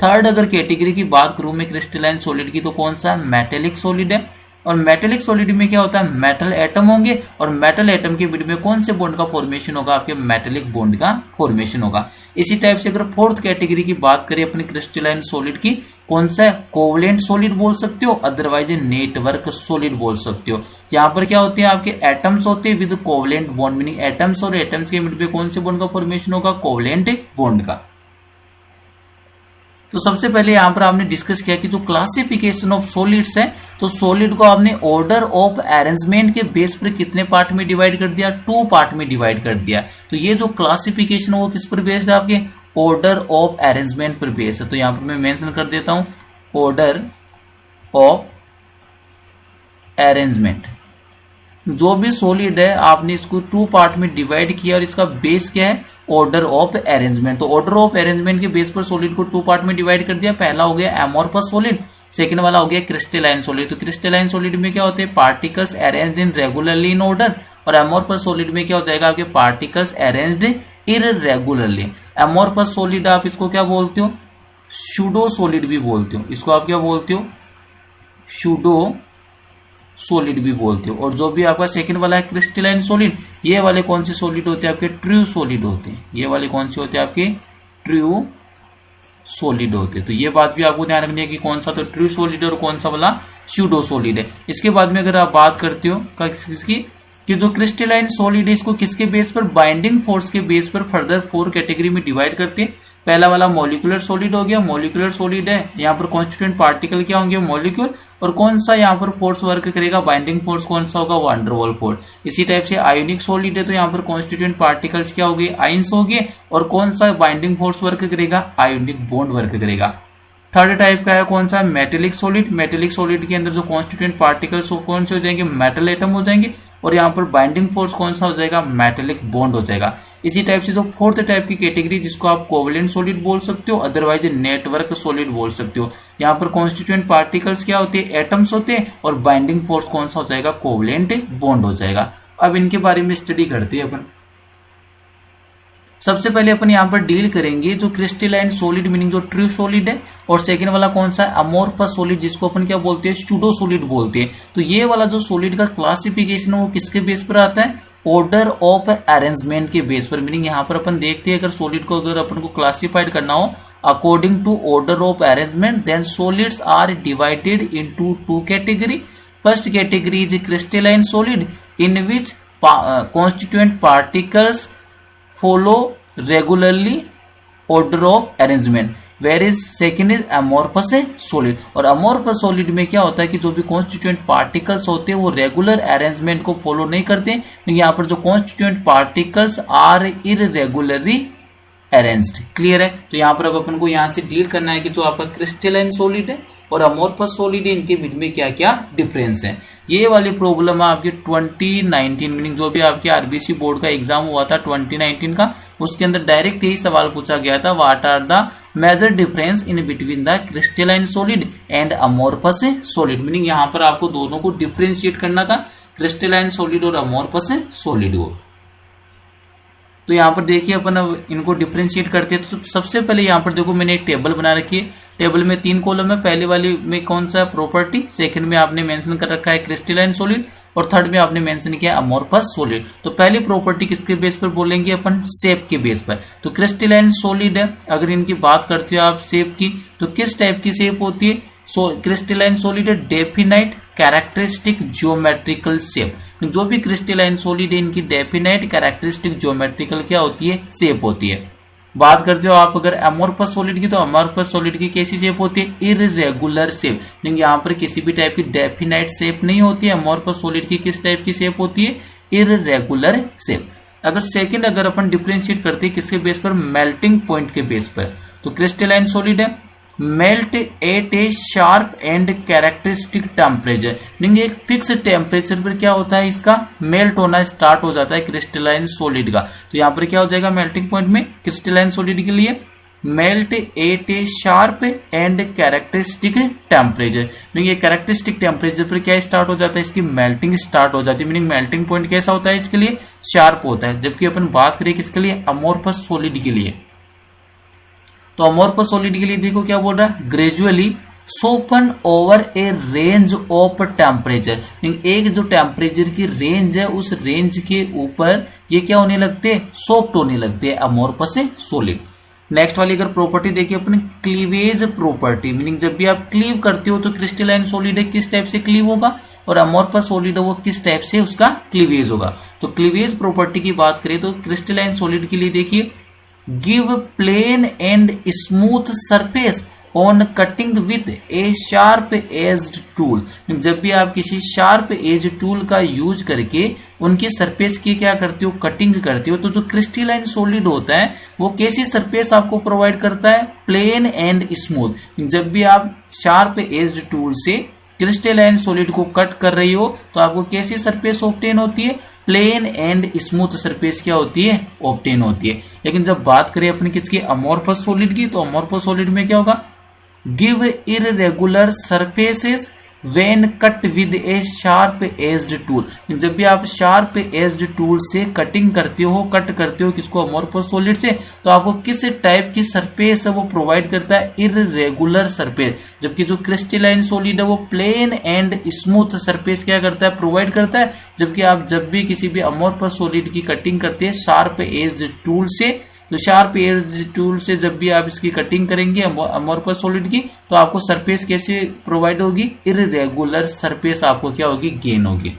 थर्ड अगर कैटेगरी की बात करूं मैं क्रिस्टलाइन सॉलिड की, तो कौन सा, मेटेलिक सॉलिड है। और मेटेलिक सॉलिड में क्या होता है, मेटल एटम होंगे और मेटल एटम के मिड में कौन से बॉन्ड का फॉर्मेशन होगा, आपके मेटेलिक बॉन्ड का फॉर्मेशन होगा। इसी टाइप से अगर फोर्थ कैटेगरी की बात करें अपनी क्रिस्टलाइन सॉलिड की, कौन सा, कोवलेंट सॉलिड बोल सकते हो, अदरवाइज नेटवर्क सॉलिड बोल सकते हो। यहाँ पर क्या होते हैं, आपके एटम्स होते हैं with covalent bond, meaning atoms और एटम्स के मिड में कौन से बॉन्ड का फॉर्मेशन होगा, कोवलेंट बॉन्ड का। तो सबसे पहले यहां पर आपने डिस्कस किया कि जो क्लासिफिकेशन ऑफ सॉलिड्स है, तो सॉलिड को आपने ऑर्डर ऑफ अरेंजमेंट के बेस पर कितने पार्ट में डिवाइड कर दिया, 2 पार्ट में डिवाइड कर दिया। तो ये जो क्लासिफिकेशन है वो किस पर बेस्ड है, आपके ऑर्डर ऑफ अरेंजमेंट पर बेस्ड है। तो यहां पर मैं मेंशन कर देता हूं ऑर्डर ऑफ अरेंजमेंट। जो भी सॉलिड है आपने इसको 2 पार्ट में डिवाइड किया और इसका बेस क्या है, ऑर्डर ऑफ अरेंजमेंट। तो ऑर्डर ऑफ अरेंजमेंट के बेस पर सॉलिड को 2 पार्ट में डिवाइड कर दिया। पहला हो गया अमोर्फस सॉलिड, सेकंड वाला हो गया क्रिस्टलाइन सॉलिड। तो क्रिस्टलाइन सॉलिड में क्या होते हैं, particles arranged in regularly in order, और अमोर्फस सॉलिड में क्या हो जाएगा, आपके पार्टिकल्स अरेंज्ड इररेगुलरली। अमोर्फस सॉलिड आप इसको क्या बोलते हो, सूडो सॉलिड भी बोलते हो। इसको आप क्या बोलते हो, सूडो सॉलिड भी बोलते हो। और जो भी आपका सेकंड वाला है क्रिस्टलाइन सॉलिड, ये वाले कौन से सॉलिड होते हैं, आपके ट्रू सॉलिड होते हैं। ये वाले कौन से होते हैं, आपके ट्रू सॉलिड होते हैं। तो ये बात भी आपको ध्यान रखनी है कि कौन सा तो ट्रू सॉलिड और कौन सा वाला सूडो सॉलिड है। इसके बाद में अगर आप बात करते हो किसकी, कि जो क्रिस्टलाइन सॉलिड है इसको किसके बेस पर, बाइंडिंग फोर्स के बेस पर फर्दर 4 कैटेगरी में डिवाइड करते हैं। पहला वाला मॉलिक्यूलर सॉलिड हो गया, मॉलिक्यूलर सॉलिड है, यहाँ पर कॉन्स्टिट्यूएंट पार्टिकल क्या होंगे, मॉलिक्यूल। और कौन सा यहाँ पर फोर्स वर्क करेगा, बाइंडिंग फोर्स कौन सा होगा, वॉन डर वाल फोर्स। इसी टाइप से आयोनिक सॉलिड है, तो यहाँ पर कॉन्स्टिट्यूएंट पार्टिकल्स क्या हो गए, आयंस हो गए। और कौन सा बाइंडिंग फोर्स वर्क करेगा, आयोनिक बॉन्ड वर्क करेगा। थर्ड टाइप का है कौन सा, मेटेलिक सॉलिड। मेटेलिक सॉलिड के अंदर जो कॉन्स्टिट्यूएंट पार्टिकल्स कौन से हो जाएंगे, मेटल एटम हो जाएंगे। और यहाँ पर बाइंडिंग फोर्स कौन सा हो जाएगा, मेटेलिक बॉन्ड हो जाएगा। इसी टाइप से जो फोर्थ टाइप की कैटेगरी जिसको आप कोवलेंट सॉलिड बोल सकते हो, अदरवाइज नेटवर्क सॉलिड बोल सकते हो। यहाँ पर कॉन्स्टिट्यूएंट पार्टिकल्स क्या होते हैं, एटम्स होते हैं। और बाइंडिंग फोर्स कौन सा हो जाएगा, कोवलेंट बॉन्ड हो जाएगा। अब इनके बारे में स्टडी करते हैं अपन। सबसे पहले अपन यहाँ पर डील करेंगे जो क्रिस्टलाइन सॉलिड मीनिंग जो ट्रू सॉलिड है, और सेकंड वाला कौन सा है, अमोर्फस सॉलिड जिसको अपन क्या बोलते हैं, सूडो सॉलिड बोलते हैं। तो ये वाला जो सॉलिड का क्लासिफिकेशन है वो किसके बेस पर आता है, ऑर्डर ऑफ अरेंजमेंट के बेस पर। मीनिंग यहाँ पर अपन देखते हैं अगर सॉलिड को अगर अपन को क्लासिफाइड करना हो according to order of arrangement, then solids are divided into 2 category. First category is crystalline solid in which constituent particles follow regularly order of arrangement. Where is second is amorphous solid. और amorphous solid में क्या होता है कि जो भी constituent particles होते हैं वो रेगुलर अरेंजमेंट को फॉलो नहीं करते, क्योंकि यहाँ पर जो constituent particles are irregularly arranged. Clear है। तो यहाँ पर अब अपन को यहाँ से डील करना है कि जो आपका क्रिस्टलाइन सॉलिड है और अमोर्फस सॉलिड है, इनके बीच में क्या क्या डिफरेंस है। ये वाली प्रॉब्लम है आपकी 2019 मीनिंग जो भी आपके आरबीसी बोर्ड का एग्जाम हुआ था 2019 का, उसके अंदर डायरेक्ट यही सवाल पूछा गया था, what are the major difference in between the crystalline solid and amorphous solid. Meaning यहाँ पर आपको दोनों को डिफरेंशिएट करना था, क्रिस्टलाइन सॉलिड और अमोर्फस सॉलिड को। तो यहाँ पर देखिए अपन अब इनको डिफरेंशिएट करते हैं। तो सबसे पहले यहाँ पर देखो मैंने एक टेबल बना रखी है, टेबल में 3 कॉलम है। पहले वाली में कौन सा प्रॉपर्टी, सेकंड में आपने मेंशन कर रखा है क्रिस्टलाइन सॉलिड, और थर्ड में आपने मेंशन किया अमोर्फस सॉलिड। तो पहली प्रॉपर्टी किसके बेस पर बोलेंगे अपन, शेप के बेस पर। तो क्रिस्टलाइन सॉलिड है, अगर इनकी बात करते हो आप शेप की, तो किस टाइप की शेप होती है, क्रिस्टलाइन सॉलिड है डेफिनाइट कैरेक्टरिस्टिक ज्योमेट्रिकल शेप। जो भी क्रिस्टलाइन सॉलिड है इनकी डेफिनाइट कैरेक्टरिस्टिक ज्योमेट्रिकल क्या होती है, शेप होती है। बात करते हो आप अगर अमोर्फस सॉलिड की, तो अमोर्फस सॉलिड की कैसी शेप होती है, इररेगुलर शेप। लेकिन यहाँ पर किसी भी टाइप की डेफिनाइट शेप नहीं होती है। अमोर्फस सॉलिड की किस टाइप की शेप होती है, इररेगुलर शेप। अगर सेकंड अगर अपन डिफरेंशिएट करते हैं किसके बेस पर, मेल्टिंग पॉइंट के बेस पर, तो क्रिस्टलाइन सॉलिड है melt eight A sharp and characteristic temperature. Meaning एक फिक्स टेम्परेचर पर क्या होता है, इसका मेल्ट होना स्टार्ट हो जाता है क्रिस्टलाइन सॉलिड का। तो यहाँ पर क्या हो जाएगा मेल्टिंग पॉइंट में क्रिस्टलाइन सॉलिड के लिए, melt eight A sharp and characteristic temperature. Meaning ये कैरेक्टरिस्टिक टेम्परेचर पर क्या स्टार्ट हो जाता है, इसकी मेल्टिंग स्टार्ट हो जाती है। मीनिंग मेल्टिंग पॉइंट कैसा होता है इसके लिए, शार्प होता है। जबकि अपन बात करें किसके लिए, अमोर्फस सॉलिड के लिए, तो अमोर्फस सॉलिड के लिए देखो क्या बोल रहा है, gradually Sopan over A range of temperature. एक जो टेम्परेचर की रेंज है उस रेंज के ऊपर ये क्या होने लगते हैं, सॉफ्ट होने लगते हैं अमोर्फस सॉलिड। नेक्स्ट वाली अगर प्रॉपर्टी देखिए अपनी क्लीवेज प्रॉपर्टी, मीनिंग जब भी आप क्लीव करते हो तो क्रिस्टलाइन सॉलिड है किस टाइप से क्लीव होगा, और अमोर्फस सॉलिड है वो किस टाइप से उसका क्लीवेज होगा। तो क्लीवेज प्रॉपर्टी की बात करें तो क्रिस्टलाइन सॉलिड के लिए देखिए, give plain and smooth surface on cutting with a sharp edged tool. जब भी आप किसी शार्प एज टूल का यूज करके उनकी सरफेस की क्या करते हो, कटिंग करते हो, तो जो क्रिस्टलाइन सॉलिड होता है वो कैसी सरफेस आपको प्रोवाइड करता है, प्लेन एंड स्मूथ। जब भी आप शार्प एज्ड टूल से क्रिस्टलाइन सॉलिड को कट कर रही हो तो आपको कैसी सरफेस ऑब्टेन होती है, प्लेन एंड स्मूथ सरफेस क्या होती है, ऑब्टेन होती है। लेकिन जब बात करें अपनी किसकी, अमोर्फस सॉलिड की, तो अमोर्फस सॉलिड में क्या होगा, give irregular surfaces when cut with A sharp edged tool. जब भी आप शार्प एज्ड टूल से कटिंग करते हो, कट करते हो किसको, अमोर्फस सॉलिड से, तो आपको किस टाइप की सरफेस है वो प्रोवाइड करता है, इररेगुलर सरफेस। जबकि जो क्रिस्टलाइन सॉलिड है वो प्लेन एंड स्मूथ सरफेस क्या करता है, प्रोवाइड करता है। जबकि आप जब भी किसी भी अमोर्फस सॉलिड की कटिंग करते हैं शार्प एज्ड टूल से, तो शार्प एज टूल से जब भी आप इसकी कटिंग करेंगे अमोर्फस सॉलिड की, तो आपको सरफेस कैसे प्रोवाइड होगी, इररेगुलर सरफेस आपको क्या होगी, गेन होगी।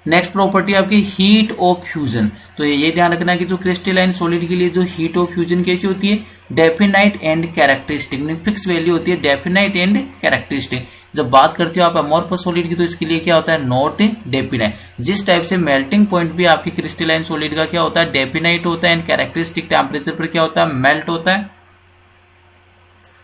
नेक्स्ट प्रॉपर्टी आपकी हीट ऑफ फ्यूजन। तो ये ध्यान रखना है कि जो क्रिस्टलाइन सॉलिड के लिए जो हीट ऑफ फ्यूजन कैसी होती है, definite and characteristic, fix value होती है, डेफिनाइट एंड कैरेक्टरिस्टिक। जब बात करते हो आप अमोर्फस सॉलिड की तो इसके लिए क्या होता है, नॉट डेफिनाइट। जिस टाइप से मेल्टिंग पॉइंट भी आपकी क्रिस्टलाइन सॉलिड का क्या होता है, डेफिनाइट होता है, एंड कैरेक्टरिस्टिक टेम्परेचर पर क्या होता है, मेल्ट होता है,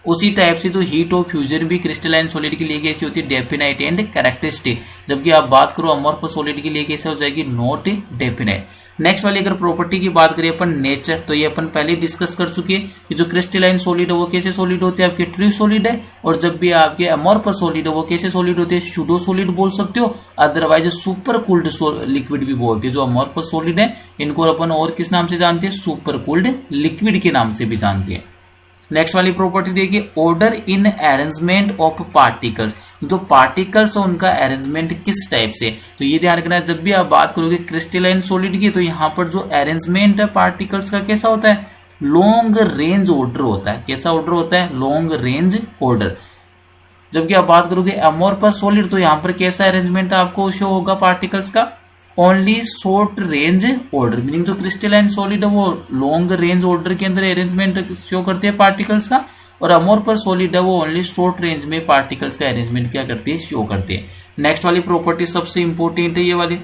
उसी टाइप से जो हीट ऑफ फ्यूजन भी क्रिस्टलाइन सॉलिड के लिए कैसी होती है, डेफिनाइट एंड कैरेक्टरिस्टिक। जबकि आप बात करो अमोर्फस सॉलिड के लिए कैसे हो जाएगी, नॉट डेफिनाइट। नेक्स्ट वाली अगर प्रॉपर्टी की बात करें अपन नेचर, तो ये अपन पहले डिस्कस कर चुके हैं कि जो क्रिस्टलाइन सॉलिड है वो कैसे सॉलिड होते हैं, आपके ट्रू सॉलिड है, और जब भी आपके अमोर्फस सॉलिड है वो कैसे सॉलिड होते हैं, सूडो सॉलिड बोल सकते हो, अदरवाइज सुपर कूल्ड लिक्विड भी बोलते हैं। जो अमोर्फस सॉलिड है इनको अपन और किस नाम से जानते हैं, सुपर कूल्ड लिक्विड के नाम से भी जानते हैं। नेक्स्ट वाली प्रॉपर्टी देखिए, order in arrangement of particles. जो पार्टिकल्स है उनका अरेंजमेंट किस टाइप से, तो ये ध्यान रखना है जब भी आप बात करोगे क्रिस्टलाइन सॉलिड की, तो यहाँ पर जो अरेंजमेंट है पार्टिकल्स का कैसा होता है, लॉन्ग रेंज ऑर्डर होता है। कैसा ऑर्डर होता है, लॉन्ग रेंज ऑर्डर। जबकि आप बात करोगे अमोर्फस सॉलिड, तो यहाँ पर कैसा अरेंजमेंट आपको शो होगा पार्टिकल्स का, only short range order, meaning जो क्रिस्टलाइन सॉलिड है वो लॉन्ग रेंज ऑर्डर के अंदर अरेंजमेंट शो करते हैं पार्टिकल्स का, और अमोर्फस सॉलिड है वो ओनली शॉर्ट रेंज में पार्टिकल्स का अरेंजमेंट क्या करती है, शो करते हैं। नेक्स्ट वाली प्रॉपर्टी सबसे इंपॉर्टेंट है ये वाली,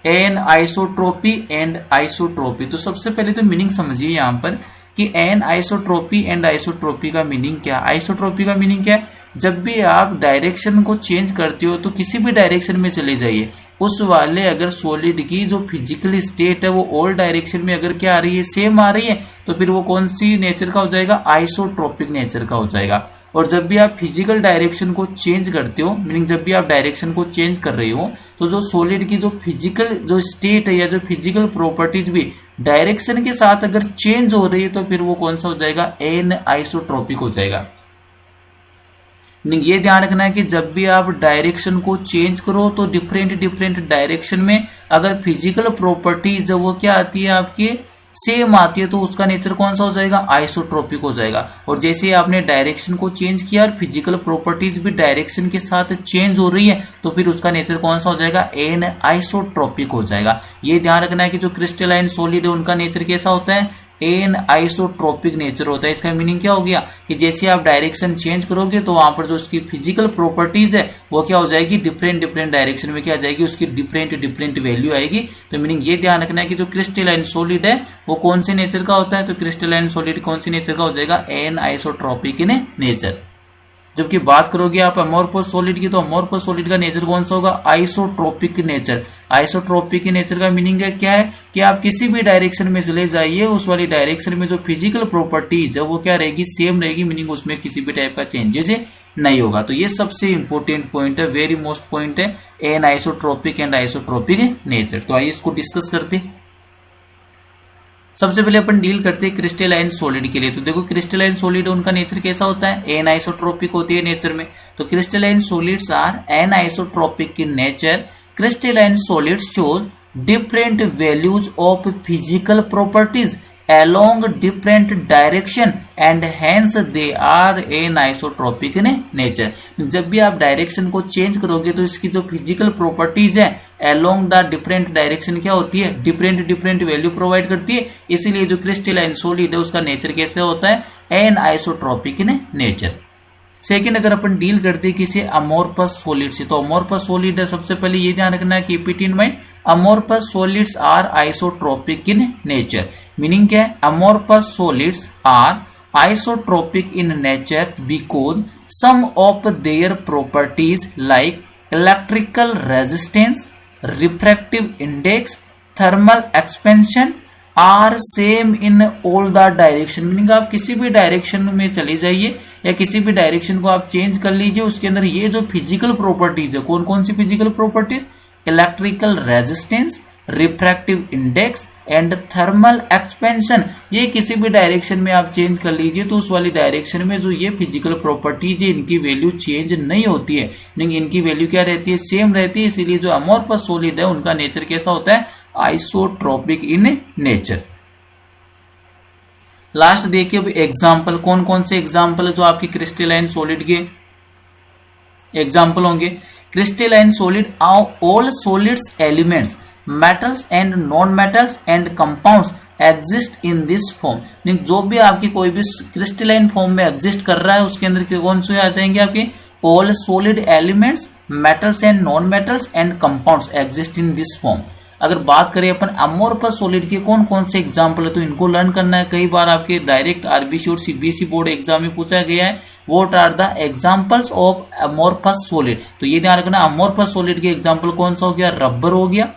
एन आइसोट्रोपी एंड आइसोट्रोपी। तो सबसे पहले तो मीनिंग समझिए यहाँ पर कि एन आइसोट्रोपी एंड आइसोट्रोपी का मीनिंग क्या है। आइसोट्रोपी का मीनिंग क्या है, जब भी आप डायरेक्शन को चेंज करते हो तो किसी भी डायरेक्शन में चले जाइए, उस वाले अगर सॉलिड की जो फिजिकल स्टेट है वो ऑल डायरेक्शन में अगर क्या आ रही है, सेम आ रही है, तो फिर वो कौन सी नेचर का हो जाएगा, आइसोट्रोपिक नेचर का हो जाएगा। और जब भी आप फिजिकल डायरेक्शन को चेंज करते हो, मीनिंग जब भी आप डायरेक्शन को चेंज कर रहे हो, तो जो सॉलिड की जो फिजिकल जो स्टेट है या जो फिजिकल प्रॉपर्टीज भी डायरेक्शन के साथ अगर चेंज हो रही है, तो फिर वो कौन सा हो जाएगा, एन आइसोट्रोपिक हो जाएगा। ये ध्यान रखना है कि जब भी आप डायरेक्शन को चेंज करो तो डिफरेंट डायरेक्शन में अगर फिजिकल प्रॉपर्टीज वो क्या आती है, आपकी सेम आती है, तो उसका नेचर कौन सा हो जाएगा, आइसोट्रोपिक हो जाएगा। और जैसे आपने डायरेक्शन को चेंज किया और फिजिकल प्रॉपर्टीज भी डायरेक्शन के साथ चेंज हो रही है, तो फिर उसका नेचर कौन सा हो जाएगा, एन आइसोट्रोपिक हो जाएगा। ये ध्यान रखना है कि जो क्रिस्टलाइन सॉलिड है उनका नेचर कैसा होता है, एन आइसोट्रोपिक नेचर होता है। इसका मीनिंग क्या हो गया कि जैसे आप डायरेक्शन चेंज करोगे तो वहां पर जो उसकी फिजिकल प्रॉपर्टीज है वो क्या हो जाएगी, डिफरेंट डायरेक्शन में क्या जाएगी, उसकी डिफरेंट वैल्यू आएगी। तो मीनिंग ये ध्यान रखना है कि जो क्रिस्टलाइन सॉलिड है वो कौन से नेचर का होता है, तो क्रिस्टलाइन सॉलिड कौन सी नेचर का हो जाएगा, एन आइसोट्रोपिक नेचर। जबकि बात करोगे आप अमोर्फस सॉलिड की, तो अमोर्फस सॉलिड का नेचर कौन सा होगा, आइसोट्रोपिक नेचर। आइसोट्रोपिक नेचर का मीनिंग है क्या है कि आप किसी भी डायरेक्शन में चले जाइए, उस वाली डायरेक्शन में जो फिजिकल प्रॉपर्टीज है वो क्या रहेगी, सेम रहेगी, मीनिंग उसमें किसी भी टाइप का चेंजेस नहीं होगा। तो ये सबसे इंपॉर्टेंट पॉइंट है, वेरी मोस्ट पॉइंट है, anisotropic and isotropic nature. तो आइए इसको डिस्कस करते हैं। सबसे पहले अपन डील करते हैं क्रिस्टलाइन सॉलिड के लिए। तो देखो क्रिस्टलाइन सॉलिड उनका नेचर कैसा होता है, एन आइसोट्रोपिक होती है नेचर में। तो crystalline solids are anisotropic in nature. Crystalline solids shows different values of physical properties along different direction and hence they are an isotropic in nature। जब भी आप डायरेक्शन को चेंज करोगे तो इसकी जो फिजिकल प्रॉपर्टीज है along द डिफरेंट डायरेक्शन क्या होती है, डिफरेंट वैल्यू प्रोवाइड करती है। इसीलिए जो क्रिस्टलाइन सॉलिड है उसका नेचर कैसे होता है, anisotropic in nature. Second अगर अपन डील करते हैं किसी अमोर्फस सॉलिड से, तो अमोर्फस सॉलिड है, सबसे पहले ये ध्यान रखना है, keep it in mind, amorphous solids are isotropic in nature. Meaning क्या है, amorphous solids are isotropic in nature because some of their properties like electrical resistance, refractive index, thermal expansion are same in all the direction. Meaning आप किसी भी direction में चले जाइए या किसी भी डायरेक्शन को आप चेंज कर लीजिए, उसके अंदर ये जो फिजिकल प्रॉपर्टीज है, कौन कौन सी physical properties, electrical resistance, refractive index and thermal expansion, ये किसी भी डायरेक्शन में आप चेंज कर लीजिए तो उस वाली डायरेक्शन में जो ये फिजिकल प्रॉपर्टीज है इनकी वैल्यू चेंज नहीं होती है, इनकी वैल्यू क्या रहती है, सेम रहती है। इसीलिए जो अमोर्फस सॉलिड है उनका नेचर कैसा होता है, आइसोट्रोपिक इन नेचर। लास्ट देखिए अब एग्जाम्पल, कौन कौन से एग्जाम्पल है जो आपकी क्रिस्टलाइन सॉलिड के एग्जाम्पल होंगे। Crystalline solid all solids elements metals and non metals and compounds exist in this form. जो भी आपकी कोई भी क्रिस्टलाइन फॉर्म में एग्जिस्ट कर रहा है उसके अंदर कौन से आ जाएंगे आपके, all solid elements metals and non metals and compounds exist in this form. अगर बात करें अपन अमोर्फस सॉलिड के कौन कौन से एग्जाम्पल है तो इनको लर्न करना है। कई बार आपके डायरेक्ट आरबीसी और सीबीएसई बोर्ड एग्जाम में पूछा गया है, what are the examples of amorphous solid. तो ये ध्यान रखना, अमोर्फस सॉलिड के एग्जाम्पल कौन सा हो गया, रबर हो गया,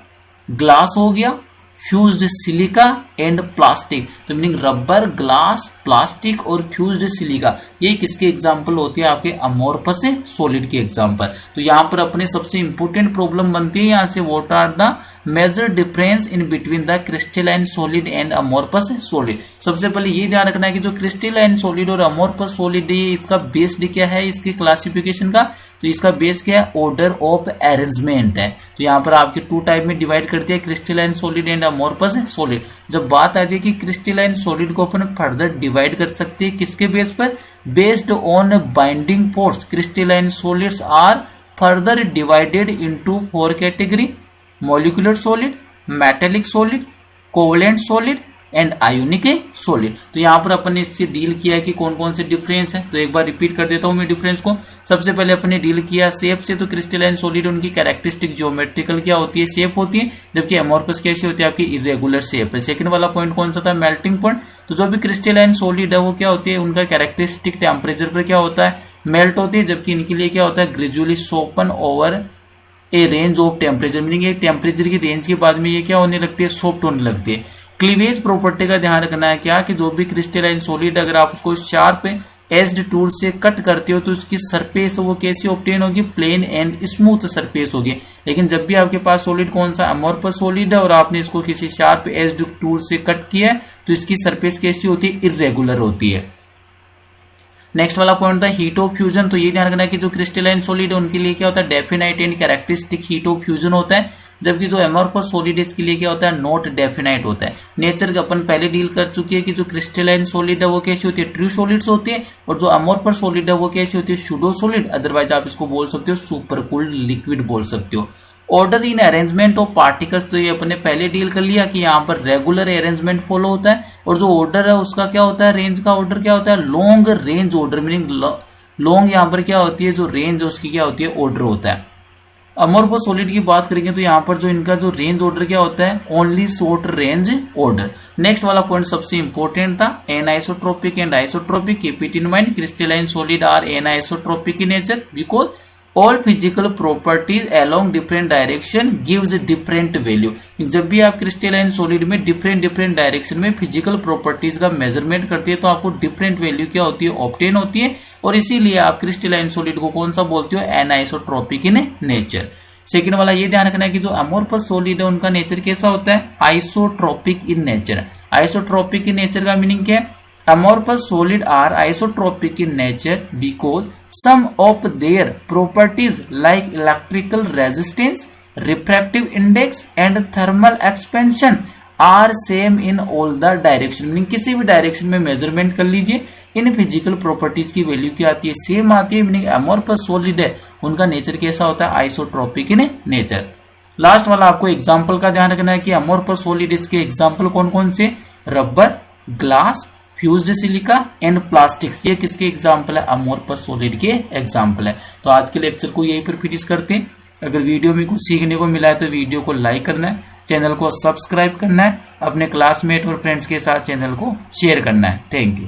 ग्लास हो गया, फ्यूज्ड सिलिका एंड प्लास्टिक। तो मीनिंग रबर, ग्लास, प्लास्टिक और फ्यूज्ड सिलिका, ये किसके एग्जाम्पल होती है, आपके अमोर्फस सॉलिड के एग्जाम्पल। तो यहाँ पर अपने सबसे इंपोर्टेंट प्रॉब्लम बनती है यहाँ से, what are the major difference in between the crystalline solid and amorphous solid. सबसे पहले ये ध्यान रखना है कि जो क्रिस्टलाइन सॉलिड और अमोर्फस सॉलिड है इसका बेस्ड क्या है, इसके क्लासिफिकेशन का, तो इसका बेस क्या है, ऑर्डर ऑफ अरेंजमेंट है। तो यहाँ पर आपके टू टाइप में डिवाइड कर दिया, crystalline solid and amorphous solid. जब बात आ जाए कि क्रिस्टलाइन सॉलिड को अपन फर्दर डिवाइड कर सकते हैं किसके बेस पर, based on binding force. Crystalline solids are further divided into 4 category, molecular solid, metallic solid, covalent solid and ionic solid. तो यहाँ पर अपन ने इससे डील किया है कि कौन कौन से डिफरेंस है। तो एक बार रिपीट कर देता हूँ मैं डिफरेंस को। सबसे पहले अपन ने डील किया शेप से। तो क्रिस्टलाइन सॉलिड उनकी कैरेक्टरिस्टिक ज्योमेट्रिकल क्या होती है, शेप होती है, जबकि एमोर्फस कैसी होती है, आपकी इरेगुलर शेप है। सेकंड वाला पॉइंट कौन सा था, मेल्टिंग पॉइंट। तो जो भी क्रिस्टलाइन सॉलिड है वो क्या होती है, उनका कैरेक्टरिस्टिक टेम्परेचर पर क्या होता है, मेल्ट होती है, जबकि इनके लिए क्या होता है, gradually Sopan over A range of temperature, meaning एक टेम्परेचर की रेंज के बाद में ये क्या होने लगती है, सॉफ्ट होने लगती है। क्लीवेज प्रॉपर्टी का ध्यान रखना है क्या, कि जो भी क्रिस्टलाइन सॉलिड अगर आप उसको शार्प एज्ड टूल से कट करते हो तो उसकी सरफेस वो कैसी ऑब्टेन होगी, प्लेन एंड स्मूथ सरफेस होगी। लेकिन जब भी आपके पास सॉलिड कौन सा, अमोर्फस सॉलिड है, और आपने इसको किसी शार्प एज्ड टूल से कट किया है तो इसकी सरफेस कैसी होती है, इरेगुलर होती है। नेक्स्ट वाला पॉइंट था हीट ऑफ फ्यूजन। तो ये ध्यान रखना है कि जो क्रिस्टलाइन सॉलिड है उनके लिए क्या होता है, definite and characteristic heat of fusion होता है, जबकि जो एमोर्फस सॉलिड इसके लिए क्या होता है, नॉट डेफिनाइट होता है। नेचर का अपन पहले डील कर चुके हैं कि जो क्रिस्टलाइन सॉलिड है वो कैसी होती है, ट्रू सॉलिड्स होती है, और जो एमोर्फस सॉलिड है वो कैसी होती है, सूडो सॉलिड, अदरवाइज आप इसको बोल सकते हो सुपर कूल्ड लिक्विड बोल सकते हो। Order in arrangement of particles, तो ये अपने पहले डील कर लिया कि यहाँ पर रेगुलर अरेंजमेंट फॉलो होता है, और जो ऑर्डर है उसका क्या होता है, रेंज का ऑर्डर क्या होता है, long range order, meaning long यहाँ पर क्या होती है, जो रेंज है उसकी क्या होती है, ऑर्डर होता है। अमोर्फस सॉलिड की बात करेंगे तो यहाँ पर जो इनका जो रेंज ऑर्डर क्या होता है, only short range order. Next वाला पॉइंट सबसे इंपॉर्टेंट था, anisotropic and isotropic. Keep it in mind, crystalline solid are anisotropic in nature because all physical properties along different direction gives different value. जब भी आप crystalline solid में different direction में physical properties का measurement करती है तो आपको डिफरेंट वैल्यू क्या होती है, ऑब्टेन होती है, और इसीलिए आप क्रिस्टलाइन सॉलिड को कौन सा बोलते हो, एनआइसोट्रोपिक इन नेचर। सेकेंड वाला ये ध्यान रखना है कि जो अमोर्फस सॉलिड है उनका नेचर कैसा होता है, isotropic in nature. Isotropic in nature का मीनिंग क्या है, amorphous solid are isotropic in nature because some of their properties like electrical resistance, refractive index and thermal expansion are same in all the direction। Meaning किसी भी direction में measurement कर लीजिए, in physical properties की value क्या आती है, same आती है। मीनिंग अमोर्फस सॉलिड है उनका नेचर कैसा होता है, आइसोट्रोपिक इन नेचर। लास्ट वाला आपको एग्जाम्पल का ध्यान रखना है कि अमोर्फस सॉलिड इसके एग्जाम्पल कौन कौन से, rubber, glass, fused silica and plastics, ये किसके एग्जाम्पल है, अमोर्फस सॉलिड के एग्जाम्पल है। तो आज के लेक्चर को यहीं पर फिनिश करते हैं। अगर वीडियो में कुछ सीखने को मिला है तो वीडियो को लाइक करना है, चैनल को सब्सक्राइब करना है, अपने क्लासमेट और फ्रेंड्स के साथ चैनल को शेयर करना है। Thank you.